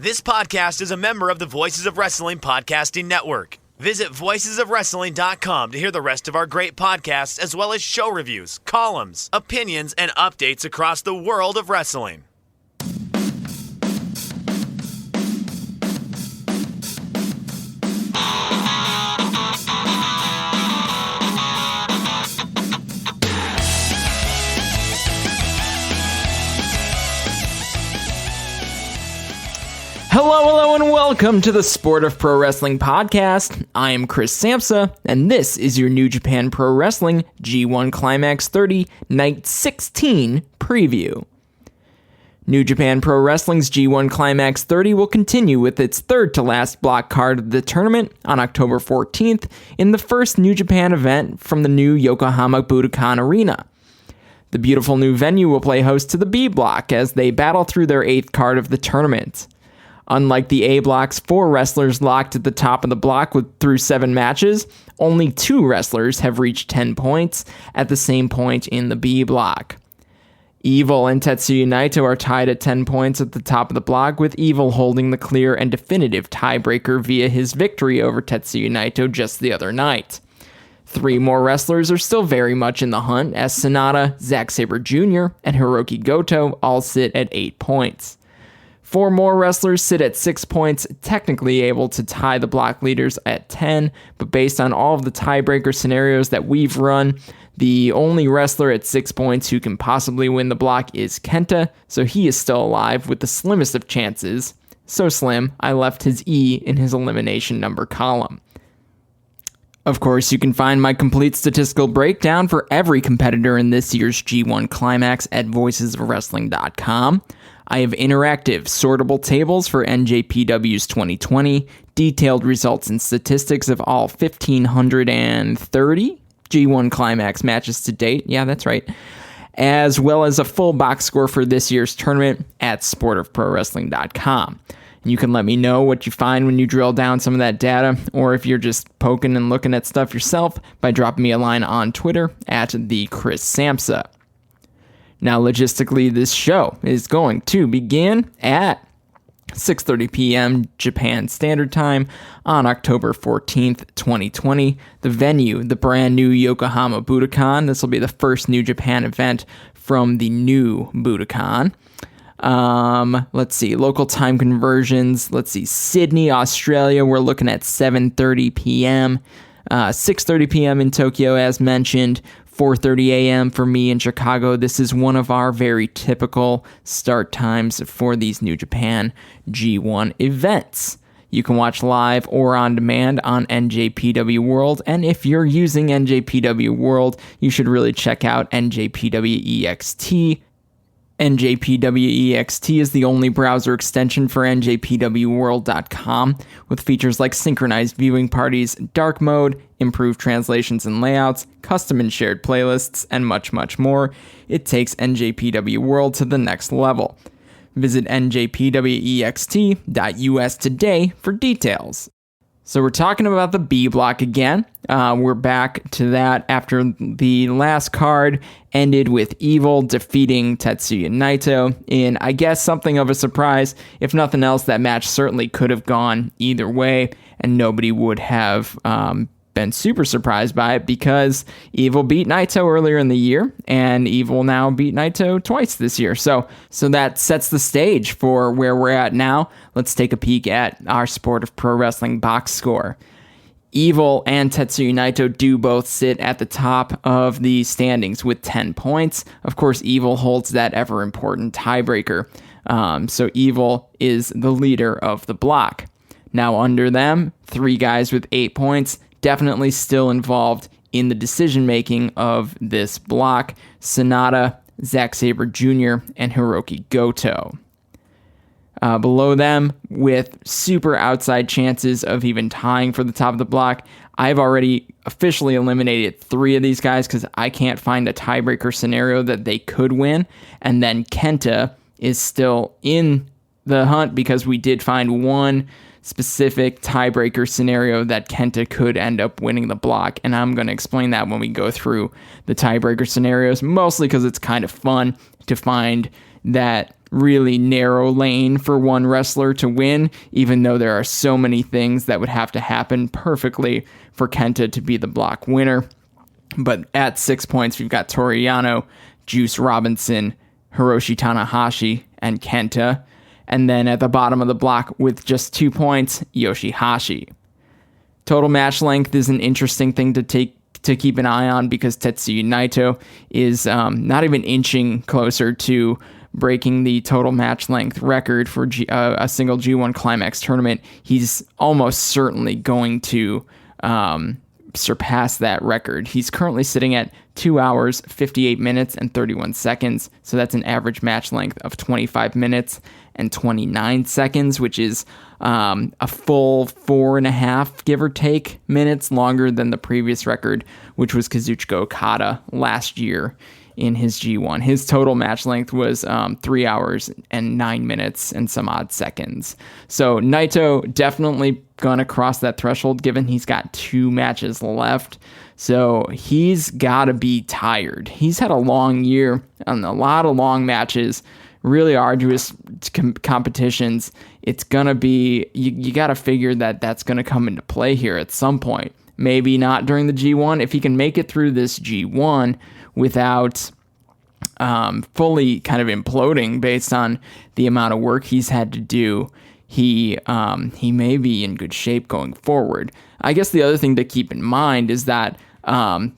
This podcast is a member of the Voices of Wrestling Podcasting Network. Visit voicesofwrestling.com to hear the rest of our great podcasts, as well as show reviews, columns, opinions, and updates across the world of wrestling. Hello, and welcome to the Sport of Pro Wrestling podcast. I am Chris Samsa, and this is your New Japan Pro Wrestling G1 Climax 30 Night 16 preview. New Japan Pro Wrestling's G1 Climax 30 will continue with its third-to-last block card of the tournament on October 14th in the first New Japan event from the new Yokohama Budokan Arena. The beautiful new venue will play host to the B block as they battle through their eighth card of the tournament. Unlike the A block's 4 wrestlers locked at the top of the block through 7 matches, only 2 wrestlers have reached 10 points at the same point in the B block. Evil and Tetsuya Naito are tied at 10 points at the top of the block, with Evil holding the clear and definitive tiebreaker via his victory over Tetsuya Naito just the other night. 3 more wrestlers are still very much in the hunt, as Sonata, Zack Saber Jr., and Hiroki Goto all sit at 8 points. 4 more wrestlers sit at 6 points, technically able to tie the block leaders at 10, but based on all of the tiebreaker scenarios that we've run, the only wrestler at 6 points who can possibly win the block is Kenta, so he is still alive with the slimmest of chances. So slim, I left his E in his elimination number column. Of course, you can find my complete statistical breakdown for every competitor in this year's G1 Climax at voicesofwrestling.com. I have interactive, sortable tables for NJPW's 2020, detailed results and statistics of all 1,530 G1 Climax matches to date, yeah, that's right, as well as a full box score for this year's tournament at sportofprowrestling.com. You can let me know what you find when you drill down some of that data, or if you're just poking and looking at stuff yourself, by dropping me a line on Twitter at @TheChrisSamsa. Now, logistically, this show is going to begin at 6:30 p.m. Japan Standard Time on October 14th, 2020. The venue, the brand new Yokohama Budokan. This will be the first New Japan event from the new Budokan. Let's see, local time conversions. Let's see, Sydney, Australia, we're looking at 7:30 p.m. 6:30 p.m. in Tokyo, as mentioned. 4:30 a.m. for me in Chicago. This is one of our very typical start times for these New Japan G1 events. You can watch live or on demand on NJPW World, and if you're using NJPW World, you should really check out NJPW EXT. NJPW EXT is the only browser extension for NJPWWorld.com, with features like synchronized viewing parties, dark mode, improved translations and layouts, custom and shared playlists, and much, much more. It takes NJPW World to the next level. Visit njpwext.us today for details. So we're talking about the B block again. We're back to that after the last card ended with Evil defeating Tetsuya Naito in, I guess, something of a surprise. If nothing else, that match certainly could have gone either way, and nobody would have been super surprised by it, because Evil beat Naito earlier in the year, and Evil now beat Naito twice this year. So that sets the stage for where we're at now. Let's take a peek at our Sport of Pro Wrestling box score. Evil and Tetsuya Naito do both sit at the top of the standings with 10 points. Of course, Evil holds that ever-important tiebreaker. So Evil is the leader of the block. Now under them, 3 guys with 8 points, definitely still involved in the decision-making of this block: Sonata, Zack Saber Jr., and Hiroki Goto. Below them, with super outside chances of even tying for the top of the block, I've already officially eliminated 3 of these guys because I can't find a tiebreaker scenario that they could win. And then Kenta is still in the hunt because we did find one specific tiebreaker scenario that Kenta could end up winning the block, and I'm going to explain that when we go through the tiebreaker scenarios, mostly because it's kind of fun to find that really narrow lane for one wrestler to win, even though there are so many things that would have to happen perfectly for Kenta to be the block winner. But at 6 points, we've got Toru Yano, Juice Robinson, Hiroshi Tanahashi, and Kenta. And then at the bottom of the block with just 2 points, Yoshihashi. Total match length is an interesting thing to keep an eye on because Tetsuya Naito is not even inching closer to breaking the total match length record for a single G1 Climax tournament. He's almost certainly going to surpass that record. He's currently sitting at 2 hours, 58 minutes, and 31 seconds. So that's an average match length of 25 minutes and 29 seconds, which is a full 4.5, give or take, minutes longer than the previous record, which was Kazuchika Okada last year in his G1. His total match length was 3 hours and 9 minutes and some odd seconds. So Naito definitely gonna cross that threshold given he's got 2 matches left. So he's gotta be tired. He's had a long year and a lot of long matches, really arduous competitions. It's gonna be, you gotta figure that that's gonna come into play here at some point. Maybe not during the G1. If he can make it through this G1 without fully kind of imploding based on the amount of work he's had to do, he may be in good shape going forward. I guess the other thing to keep in mind is that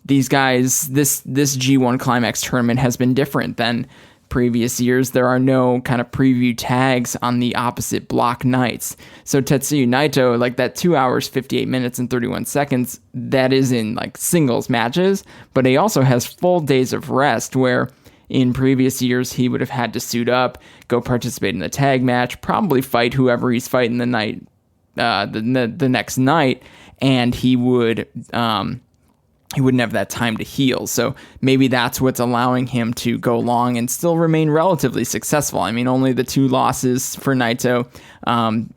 these guys, this G1 Climax tournament has been different than previous years. There are no kind of preview tags on the opposite block nights. So Tetsuya Naito, like that 2 hours, 58 minutes, and 31 seconds, that is in like singles matches, but he also has full days of rest where in previous years he would have had to suit up, go participate in the tag match, probably fight whoever he's fighting the night, the next night, and he wouldn't have that time to heal. So maybe that's what's allowing him to go long and still remain relatively successful. I mean, only the 2 losses for Naito,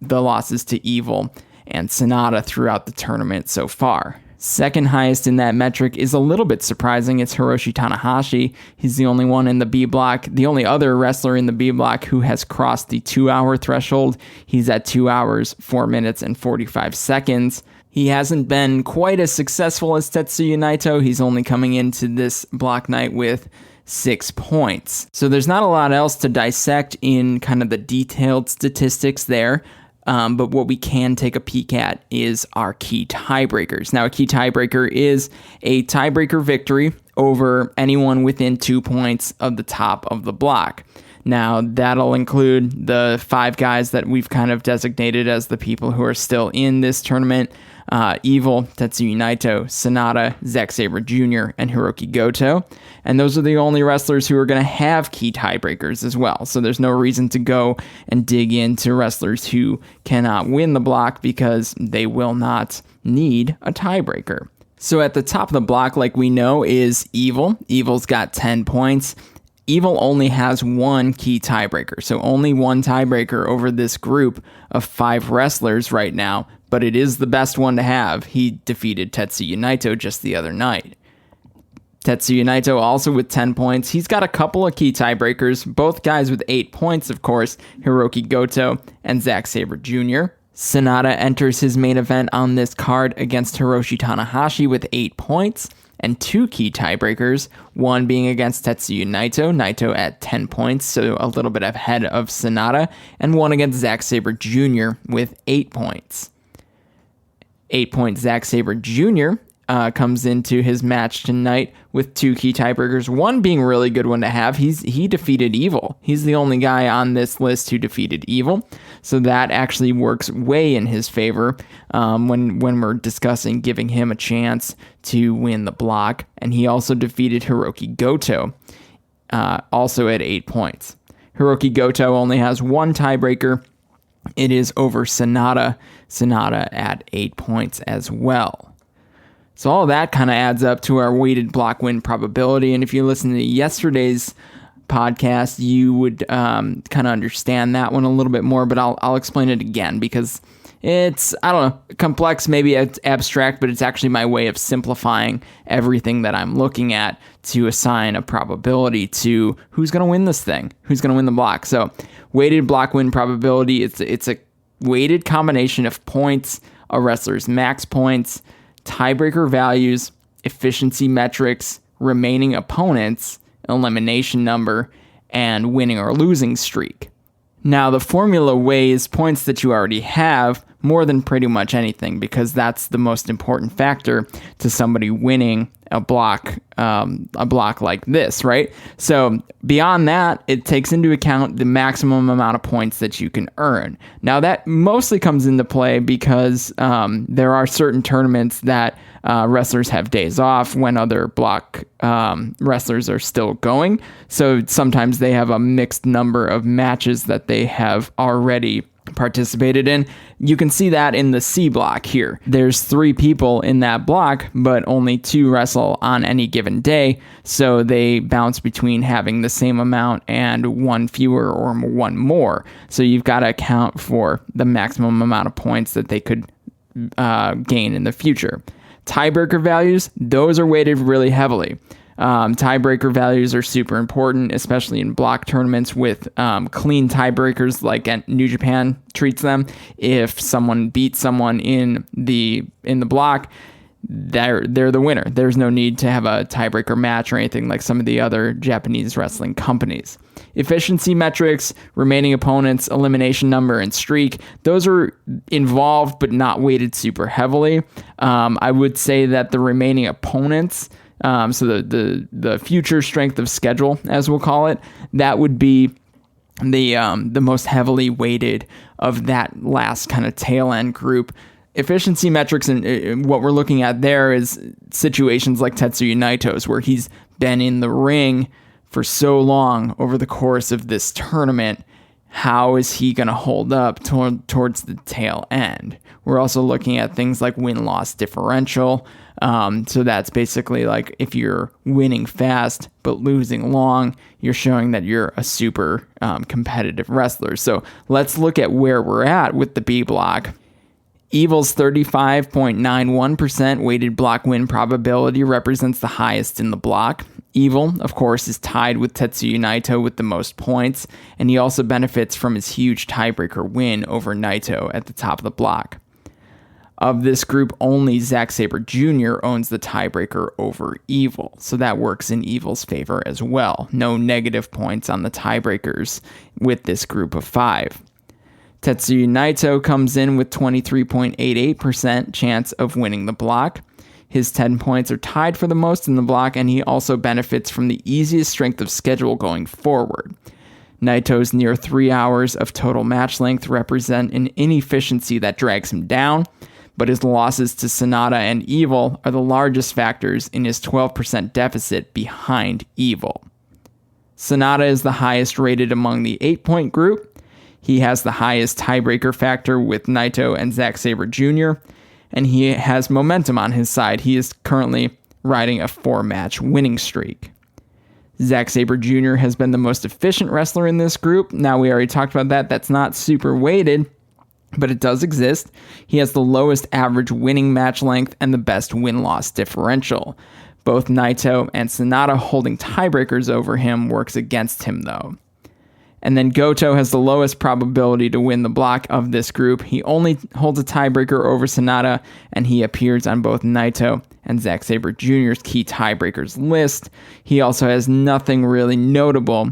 the losses to Evil and Sonata throughout the tournament so far. Second highest in that metric is a little bit surprising. It's Hiroshi Tanahashi. He's the only one in the B block, the only other wrestler in the B block who has crossed the 2-hour threshold. He's at 2 hours, 4 minutes, and 45 seconds. He hasn't been quite as successful as Tetsuya Naito. He's only coming into this block night with 6 points. So there's not a lot else to dissect in kind of the detailed statistics there. But what we can take a peek at is our key tiebreakers. Now, a key tiebreaker is a tiebreaker victory over anyone within 2 points of the top of the block. Now, that'll include the 5 guys that we've kind of designated as the people who are still in this tournament. Evil, Tetsuya Naito, Sonata, Zack Saber Jr., and Hiroki Goto. And those are the only wrestlers who are going to have key tiebreakers as well. So there's no reason to go and dig into wrestlers who cannot win the block because they will not need a tiebreaker. So at the top of the block, like we know, is Evil. Evil's got 10 points. Evil only has 1 key tiebreaker, so only 1 tiebreaker over this group of 5 wrestlers right now, but it is the best one to have. He defeated Tetsuya Naito just the other night. Tetsuya Naito also with 10 points. He's got a couple of key tiebreakers, both guys with 8 points, of course, Hiroki Goto and Zack Saber Jr. Sonata enters his main event on this card against Hiroshi Tanahashi with 8 points. And 2 key tiebreakers, one being against Tetsuya Naito at 10 points, so a little bit ahead of Sonata, and one against Zack Saber Jr. with 8 points. 8-point Zack Saber Jr. Comes into his match tonight with 2 key tiebreakers, one being a really good one to have. He defeated Evil. He's the only guy on this list who defeated Evil, so that actually works way in his favor when we're discussing giving him a chance to win the block. And he also defeated Hiroki Goto, also at 8 points. Hiroki Goto only has 1 tiebreaker. It is over Sonata at 8 points as well. So all that kind of adds up to our weighted block win probability. And if you listen to yesterday's podcast, you would kind of understand that one a little bit more, but I'll explain it again because It's, I don't know, complex, maybe it's abstract, but it's actually my way of simplifying everything that I'm looking at to assign a probability to who's going to win this thing, who's going to win the block. So weighted block win probability, it's a weighted combination of points, a wrestler's max points, tiebreaker values, efficiency metrics, remaining opponents, elimination number, and winning or losing streak. Now, the formula weighs points that you already have more than pretty much anything, because that's the most important factor to somebody winning a block like this, right? So beyond that, it takes into account the maximum amount of points that you can earn. Now, that mostly comes into play because there are certain tournaments that wrestlers have days off when other block wrestlers are still going. So sometimes they have a mixed number of matches that they have already participated in. You can see that in the C block here. There's 3 people in that block, but only 2 wrestle on any given day. So they bounce between having the same amount and 1 fewer or 1 more. So you've got to account for the maximum amount of points that they could gain in the future. Tiebreaker values, those are weighted really heavily. Tiebreaker values are super important, especially in block tournaments with clean tiebreakers like New Japan treats them. If someone beats someone in the block, they're the winner. There's no need to have a tiebreaker match or anything like some of the other Japanese wrestling companies. Efficiency metrics, remaining opponents, elimination number, and streak, those are involved but not weighted super heavily. I would say that the remaining opponents, so the future strength of schedule, as we'll call it, that would be the most heavily weighted of that last kind of tail end group. Efficiency metrics, and what we're looking at there is situations like Tetsuya Naito's, where he's been in the ring for so long over the course of this tournament. How is he going to hold up towards the tail end? We're also looking at things like win-loss differential. So that's basically like if you're winning fast but losing long, you're showing that you're a super competitive wrestler. So let's look at where we're at with the B block. Evil's 35.91% weighted block win probability represents the highest in the block. Evil, of course, is tied with Tetsuya Naito with the most points, and he also benefits from his huge tiebreaker win over Naito at the top of the block. Of this group, only Zack Saber Jr. owns the tiebreaker over Evil, so that works in Evil's favor as well. No negative points on the tiebreakers with this group of 5. Tetsuya Naito comes in with 23.88% chance of winning the block. His 10 points are tied for the most in the block, and he also benefits from the easiest strength of schedule going forward. Naito's near 3 hours of total match length represent an inefficiency that drags him down, but his losses to Sonata and Evil are the largest factors in his 12% deficit behind Evil. Sonata is the highest rated among the 8-point group. He has the highest tiebreaker factor with Naito and Zack Saber Jr., and he has momentum on his side. He is currently riding a 4-match winning streak. Zack Saber Jr. has been the most efficient wrestler in this group. Now, we already talked about that. That's not super weighted, but it does exist. He has the lowest average winning match length and the best win-loss differential. Both Naito and Sonata holding tiebreakers over him works against him, though. And then Goto has the lowest probability to win the block of this group. He only holds a tiebreaker over Sonata, and he appears on both Naito and Zack Saber Jr.'s key tiebreakers list. He also has nothing really notable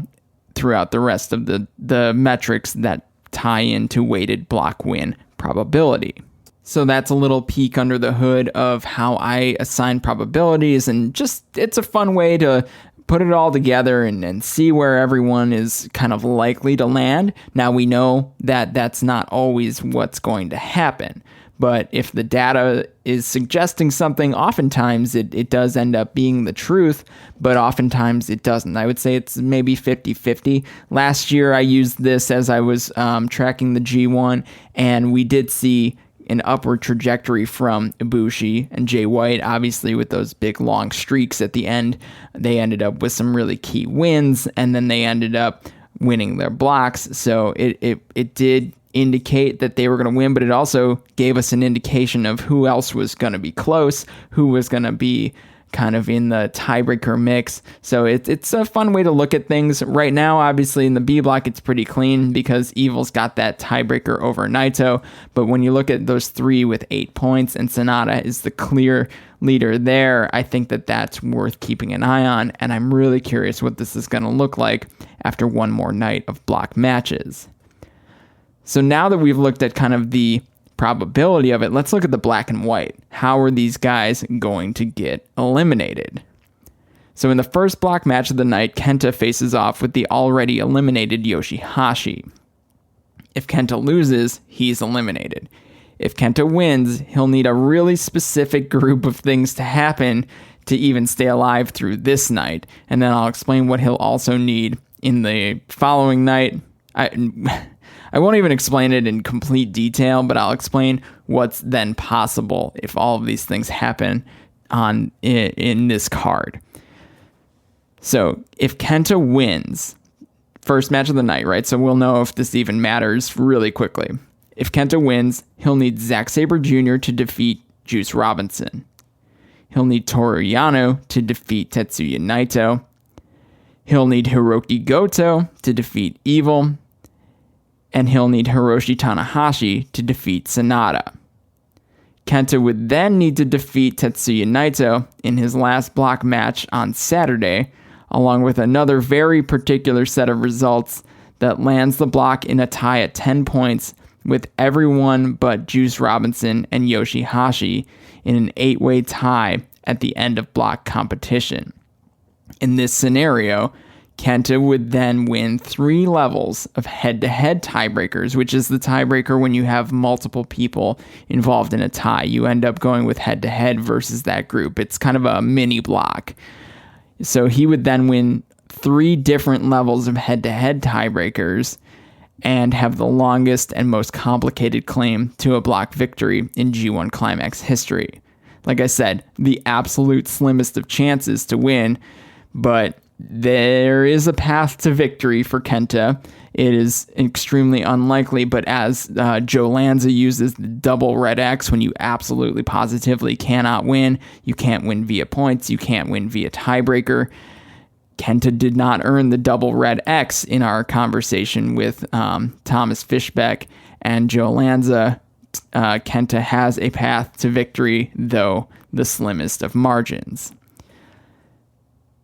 throughout the rest of the metrics that tie into weighted block win probability. So that's a little peek under the hood of how I assign probabilities, and just it's a fun way to put it all together and see where everyone is kind of likely to land. Now, we know that that's not always what's going to happen, but if the data is suggesting something, oftentimes it does end up being the truth, but oftentimes it doesn't. I would say it's maybe 50-50. Last year, I used this as I was tracking the G1, and we did see an upward trajectory from Ibushi and Jay White. Obviously, with those big long streaks at the end, they ended up with some really key wins, and then they ended up winning their blocks. So it did indicate that they were going to win, but it also gave us an indication of who else was going to be close, who was going to be kind of in the tiebreaker mix. So it's a fun way to look at things. Right now, obviously, in the B block, it's pretty clean because Evil's got that tiebreaker over Naito. But when you look at those three with 8 points and Sanada is the clear leader there, I think that that's worth keeping an eye on. And I'm really curious what this is going to look like after one more night of block matches. So now that we've looked at kind of the probability of it, let's look at the black and white. How are these guys going to get eliminated? So in the first block match of the night, Kenta faces off with the already eliminated Yoshihashi. If Kenta loses, he's eliminated. If Kenta wins, he'll need a really specific group of things to happen to even stay alive through this night. And then I'll explain what he'll also need in the following night. I won't even explain it in complete detail, but I'll explain what's then possible if all of these things happen in this card. So if Kenta wins, first match of the night, right? So we'll know if this even matters really quickly. If Kenta wins, he'll need Zack Saber Jr. to defeat Juice Robinson. He'll need Toru Yano to defeat Tetsuya Naito. He'll need Hiroki Goto to defeat Evil. And he'll need Hiroshi Tanahashi to defeat Sanada. Kenta would then need to defeat Tetsuya Naito in his last block match on Saturday, along with another very particular set of results that lands the block in a tie at 10 points with everyone but Juice Robinson and Yoshihashi in an 8-way tie at the end of block competition. In this scenario, Kenta would then win 3 levels of head-to-head tiebreakers, which is the tiebreaker when you have multiple people involved in a tie. You end up going with head-to-head versus that group. It's kind of a mini block. So he would then win 3 different levels of head-to-head tiebreakers and have the longest and most complicated claim to a block victory in G1 Climax history. Like I said, the absolute slimmest of chances to win, but there is a path to victory for Kenta. It is extremely unlikely, but as Joe Lanza uses the double red X, when you absolutely positively cannot win, you can't win via points, you can't win via tiebreaker. Kenta did not earn the double red X in our conversation with Thomas Fishbeck and Joe Lanza. Kenta has a path to victory, though the slimmest of margins.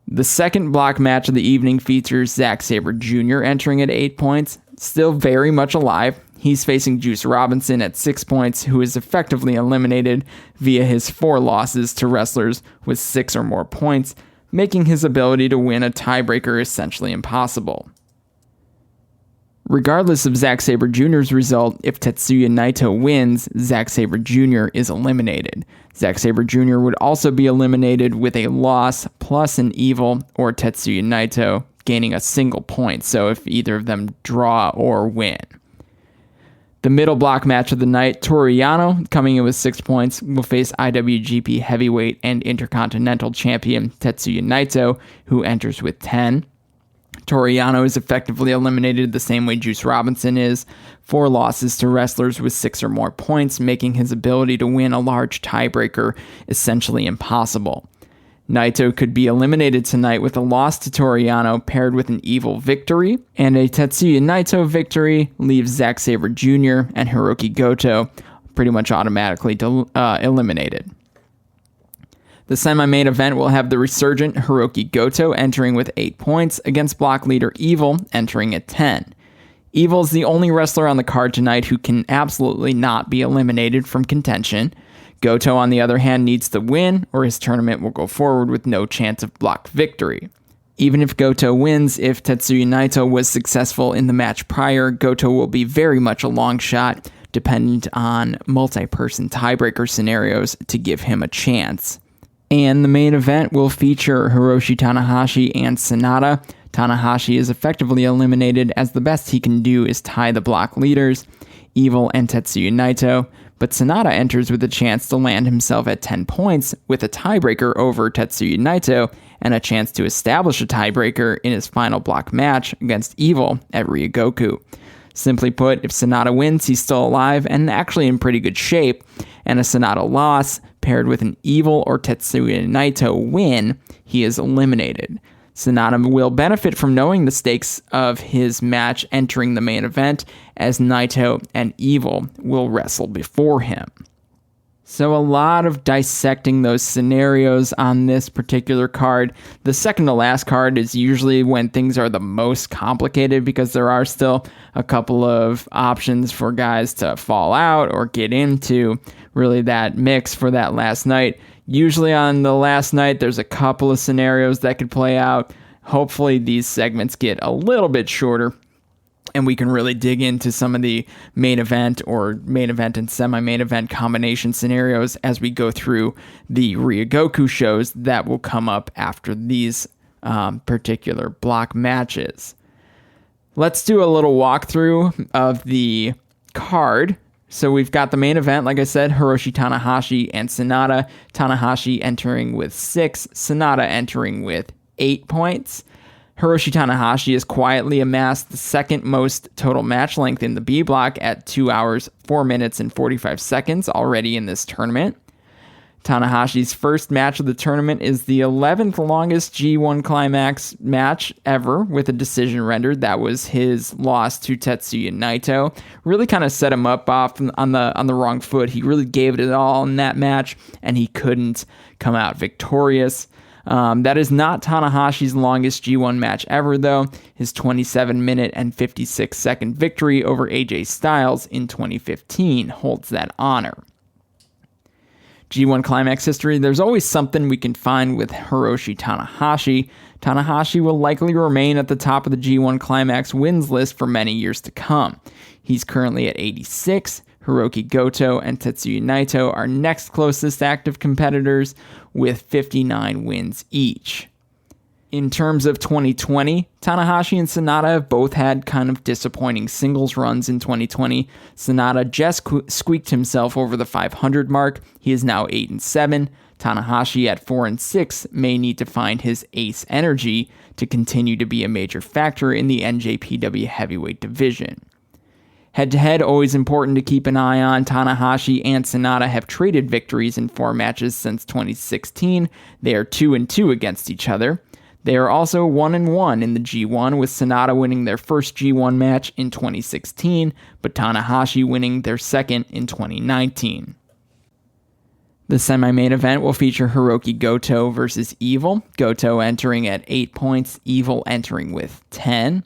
The second block match of the evening features Zack Saber Jr. entering at 8 points, still very much alive. He's facing Juice Robinson at 6 points, who is effectively eliminated via his 4 losses to wrestlers with 6 or more points, making his ability to win a tiebreaker essentially impossible. Regardless of Zack Saber Jr.'s result, if Tetsuya Naito wins, Zack Saber Jr. is eliminated. Zack Saber Jr. would also be eliminated with a loss plus an Evil or Tetsuya Naito gaining a single point, so if either of them draw or win. The middle block match of the night, Toru Yano, coming in with 6 points, will face IWGP Heavyweight and Intercontinental Champion Tetsuya Naito, who enters with 10. Toru Yano is effectively eliminated the same way Juice Robinson is, 4 losses to wrestlers with 6 or more points, making his ability to win a large tiebreaker essentially impossible. Naito could be eliminated tonight with a loss to Toru Yano paired with an Evil victory, and a Tetsuya Naito victory leaves Zack Saber Jr. and Hiroki Goto pretty much automatically eliminated. The semi-main event will have the resurgent Hiroki Goto entering with 8 points against block leader Evil entering at 10. Evil's the only wrestler on the card tonight who can absolutely not be eliminated from contention. Goto, on the other hand, needs to win, or his tournament will go forward with no chance of block victory. Even if Goto wins, if Tetsuya Naito was successful in the match prior, Goto will be very much a long shot, dependent on multi-person tiebreaker scenarios to give him a chance. And the main event will feature Hiroshi Tanahashi and Sanada. Tanahashi is effectively eliminated as the best he can do is tie the block leaders, Evil and Tetsuya Naito, but Sanada enters with a chance to land himself at 10 points with a tiebreaker over Tetsuya Naito and a chance to establish a tiebreaker in his final block match against Evil at Ryogoku. Simply put, if Sanada wins, he's still alive and actually in pretty good shape, and a Sanada loss paired with an Evil or Tetsuya Naito win, he is eliminated. Sanada will benefit from knowing the stakes of his match entering the main event, as Naito and Evil will wrestle before him. So a lot of dissecting those scenarios on this particular card. The second to last card is usually when things are the most complicated, because there are still a couple of options for guys to fall out or get into really that mix for that last night. Usually on the last night, there's a couple of scenarios that could play out. Hopefully these segments get a little bit shorter and we can really dig into some of the main event or main event and semi-main event combination scenarios as we go through the Ryogoku shows that will come up after these particular block matches. Let's do a little walkthrough of the card. So we've got the main event, like I said, Hiroshi Tanahashi and Sanada. Tanahashi entering with 6, Sanada entering with 8 points. Hiroshi Tanahashi has quietly amassed the second most total match length in the B block at 2 hours, 4 minutes, and 45 seconds already in this tournament. Tanahashi's first match of the tournament is the 11th longest G1 Climax match ever with a decision rendered. That was his loss to Tetsuya Naito. Really kind of set him up off on the wrong foot. He really gave it all in that match, and he couldn't come out victorious. That is not Tanahashi's longest G1 match ever, though. His 27-minute and 56-second victory over AJ Styles in 2015 holds that honor. G1 Climax history, there's always something we can find with Hiroshi Tanahashi. Tanahashi will likely remain at the top of the G1 Climax wins list for many years to come. He's currently at 86. Hiroki Goto and Tetsuya Naito are next closest active competitors with 59 wins each. In terms of 2020, Tanahashi and Sanada have both had kind of disappointing singles runs in 2020. Sanada just squeaked himself over the 500 mark. He is now 8-7. Tanahashi at 4-6 may need to find his ace energy to continue to be a major factor in the NJPW heavyweight division. Head-to-head, always important to keep an eye on. Tanahashi and Sanada have traded victories in 4 matches since 2016. They are 2-2 against each other. They are also 1-1 in the G1, with Sanada winning their first G1 match in 2016, but Tanahashi winning their second in 2019. The semi-main event will feature Hiroki Goto versus Evil. Goto entering at 8 points, Evil entering with 10.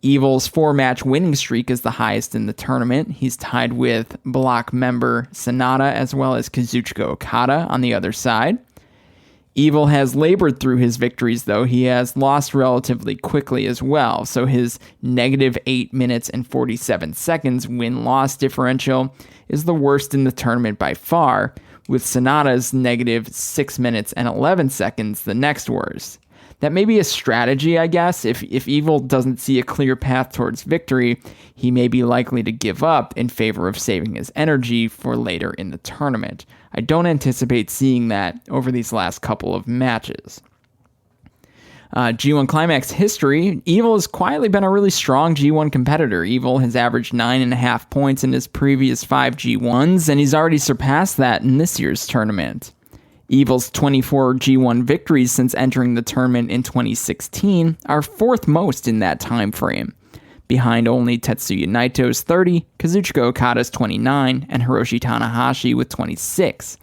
Evil's 4-match winning streak is the highest in the tournament. He's tied with block member Sanada as well as Kazuchika Okada on the other side. Evil has labored through his victories, though. He has lost relatively quickly as well, so his negative 8 minutes and 47 seconds win-loss differential is the worst in the tournament by far, with Sanada's negative 6 minutes and 11 seconds the next worst. That may be a strategy, I guess. If Evil doesn't see a clear path towards victory, he may be likely to give up in favor of saving his energy for later in the tournament. I don't anticipate seeing that over these last couple of matches. G1 Climax history, Evil has quietly been a really strong G1 competitor. Evil has averaged 9.5 points in his previous 5 G1s, and he's already surpassed that in this year's tournament. Evil's 24 G1 victories since entering the tournament in 2016 are 4th most in that time frame, behind only Tetsuya Naito's 30, Kazuchika Okada's 29, and Hiroshi Tanahashi with 26.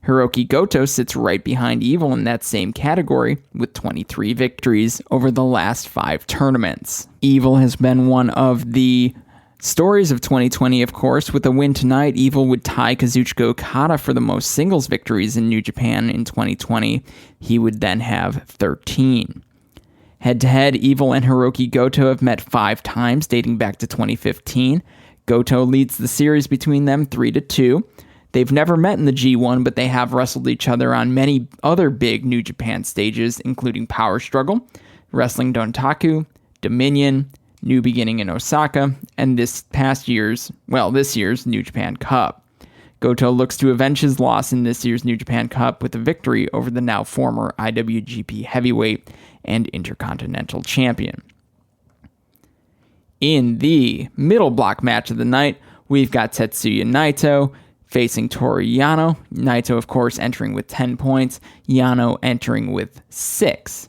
Hiroki Goto sits right behind Evil in that same category with 23 victories over the last 5 tournaments. Evil has been one of the stories of 2020, of course. With a win tonight, Evil would tie Kazuchika Okada for the most singles victories in New Japan in 2020. He would then have 13. Head-to-head, Evil and Hiroki Goto have met 5 times, dating back to 2015. Goto leads the series between them 3-2. They've never met in the G1, but they have wrestled each other on many other big New Japan stages, including Power Struggle, Wrestling Dontaku, Dominion, New Beginning in Osaka, and this year's New Japan Cup. Goto looks to avenge his loss in this year's New Japan Cup with a victory over the now former IWGP Heavyweight and Intercontinental Champion. In the middle block match of the night, we've got Tetsuya Naito facing Toru Yano. Naito, of course, entering with 10 points. Yano entering with 6.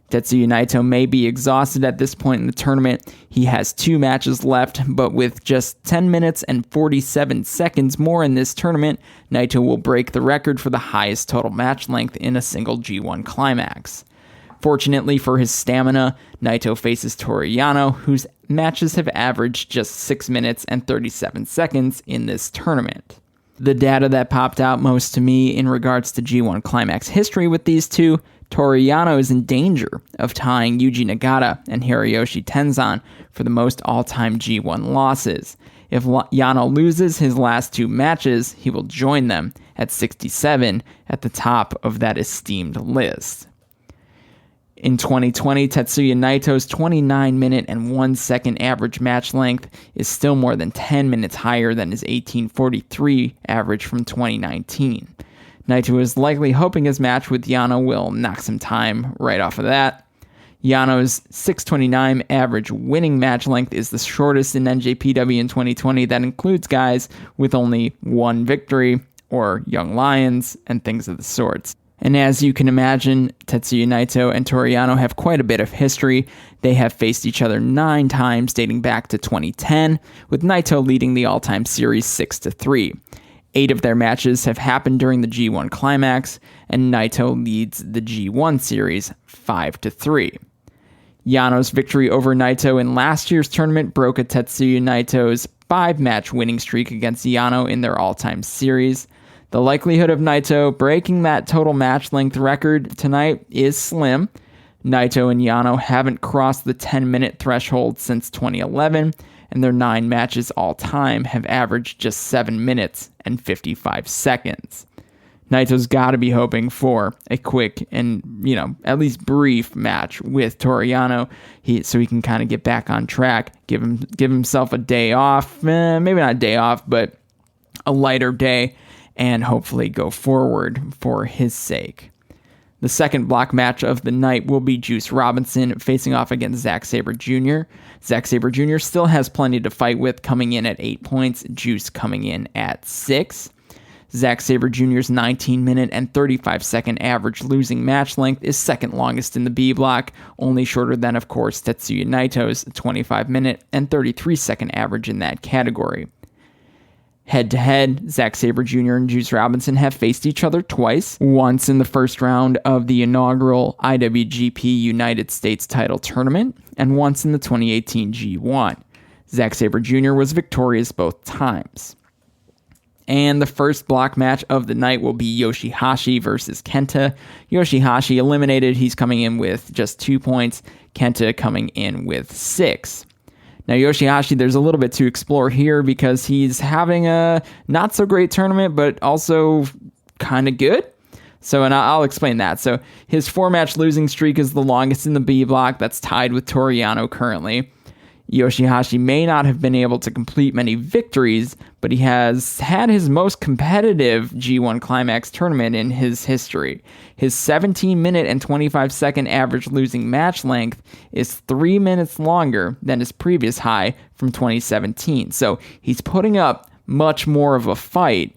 Tetsuya Naito may be exhausted at this point in the tournament. He has 2 matches left, but with just 10 minutes and 47 seconds more in this tournament, Naito will break the record for the highest total match length in a single G1 Climax. Fortunately for his stamina, Naito faces Toru Yano, whose matches have averaged just 6 minutes and 37 seconds in this tournament. The data that popped out most to me in regards to G1 Climax history with these two, Toru Yano is in danger of tying Yuji Nagata and Hiroshi Tenzan for the most all-time G1 losses. If Yano loses his last 2 matches, he will join them at 67 at the top of that esteemed list. In 2020, Tetsuya Naito's 29-minute and 1-second average match length is still more than 10 minutes higher than his 18:43 average from 2019. Naito is likely hoping his match with Yano will knock some time right off of that. Yano's 6:29 average winning match length is the shortest in NJPW in 2020. That includes guys with only 1 victory, or young lions, and things of the sorts. And as you can imagine, Tetsuya Naito and Toru Yano have quite a bit of history. They have faced each other 9 times dating back to 2010, with Naito leading the all-time series 6-3. 8 of their matches have happened during the G1 Climax, and Naito leads the G1 series 5-3. Yano's victory over Naito in last year's tournament broke a Tetsuya Naito's 5-match winning streak against Yano in their all-time series. The likelihood of Naito breaking that total match length record tonight is slim. Naito and Yano haven't crossed the 10-minute threshold since 2011, and their 9 matches all time have averaged just 7 minutes and 55 seconds. Naito's got to be hoping for a quick and, at least brief match with Toru Yano, so he can kind of get back on track, give himself a day off, maybe not a day off, but a lighter day, and hopefully go forward for his sake. The second block match of the night will be Juice Robinson facing off against Zack Saber Jr. Zack Saber Jr. still has plenty to fight with, coming in at 8 points, Juice coming in at 6. Zack Saber Jr.'s 19-minute and 35-second average losing match length is second longest in the B block, only shorter than, of course, Tetsuya Naito's 25-minute and 33-second average in that category. Head-to-head, Zack Saber Jr. and Juice Robinson have faced each other twice, once in the first round of the inaugural IWGP United States title tournament, and once in the 2018 G1. Zack Saber Jr. was victorious both times. And the first block match of the night will be Yoshihashi versus Kenta. Yoshihashi eliminated, he's coming in with just 2 points, Kenta coming in with 6. Now, Yoshihashi, there's a little bit to explore here because he's having a not-so-great tournament, but also kind of good. And I'll explain that. So his 4-match losing streak is the longest in the B block. That's tied with Toru Yano currently. Yoshihashi may not have been able to complete many victories, but he has had his most competitive G1 Climax tournament in his history. His 17-minute and 25-second average losing match length is 3 minutes longer than his previous high from 2017. So he's putting up much more of a fight.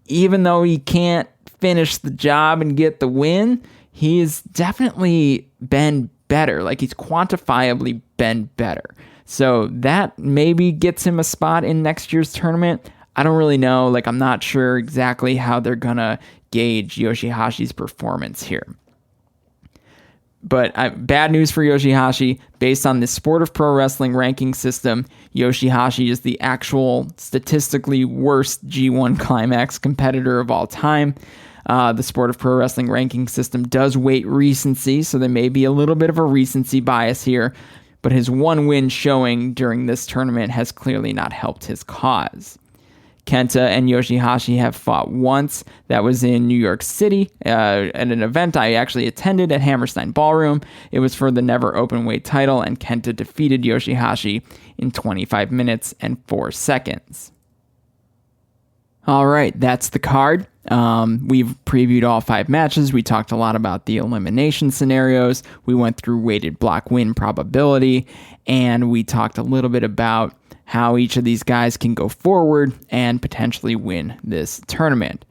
Even though he can't finish the job and get the win, he's definitely been better. Like, he's quantifiably been better. So that maybe gets him a spot in next year's tournament. I don't really know. I'm not sure exactly how they're going to gauge Yoshihashi's performance here. But bad news for Yoshihashi. Based on the Sport of Pro Wrestling ranking system, Yoshihashi is the actual statistically worst G1 Climax competitor of all time. The Sport of Pro Wrestling ranking system does weight recency, so there may be a little bit of a recency bias here. But his 1 win showing during this tournament has clearly not helped his cause. Kenta and Yoshihashi have fought once. That was in New York City at an event I actually attended at Hammerstein Ballroom. It was for the Never Openweight title, and Kenta defeated Yoshihashi in 25 minutes and 4 seconds. All right, that's the card. We've previewed all 5 matches. We talked a lot about the elimination scenarios. We went through weighted block win probability, and we talked a little bit about how each of these guys can go forward and potentially win this tournament.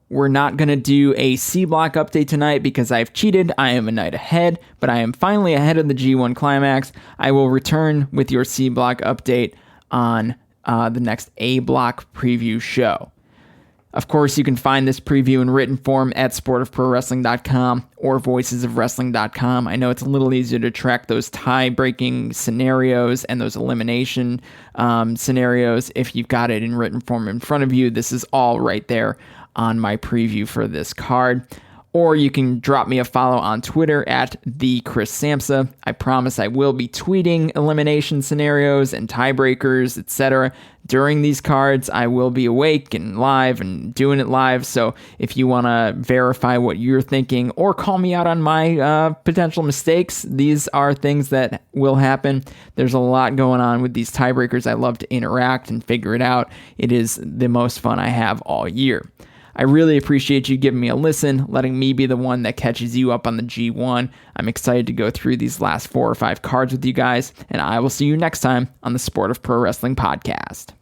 We're not going to do a C block update tonight because I've cheated. I am a night ahead, but I am finally ahead of the G1 Climax. I will return with your C block update on the next A block preview show. Of course, you can find this preview in written form at sportofprowrestling.com or voicesofwrestling.com. I know it's a little easier to track those tie-breaking scenarios and those elimination scenarios if you've got it in written form in front of you. This is all right there on my preview for this card. Or you can drop me a follow on Twitter at @TheChrisSamsa. I promise I will be tweeting elimination scenarios and tiebreakers, etc. during these cards. I will be awake and live and doing it live. So if you want to verify what you're thinking or call me out on my potential mistakes, these are things that will happen. There's a lot going on with these tiebreakers. I love to interact and figure it out. It is the most fun I have all year. I really appreciate you giving me a listen, letting me be the one that catches you up on the G1. I'm excited to go through these last 4 or 5 cards with you guys, and I will see you next time on the Sport of Pro Wrestling podcast.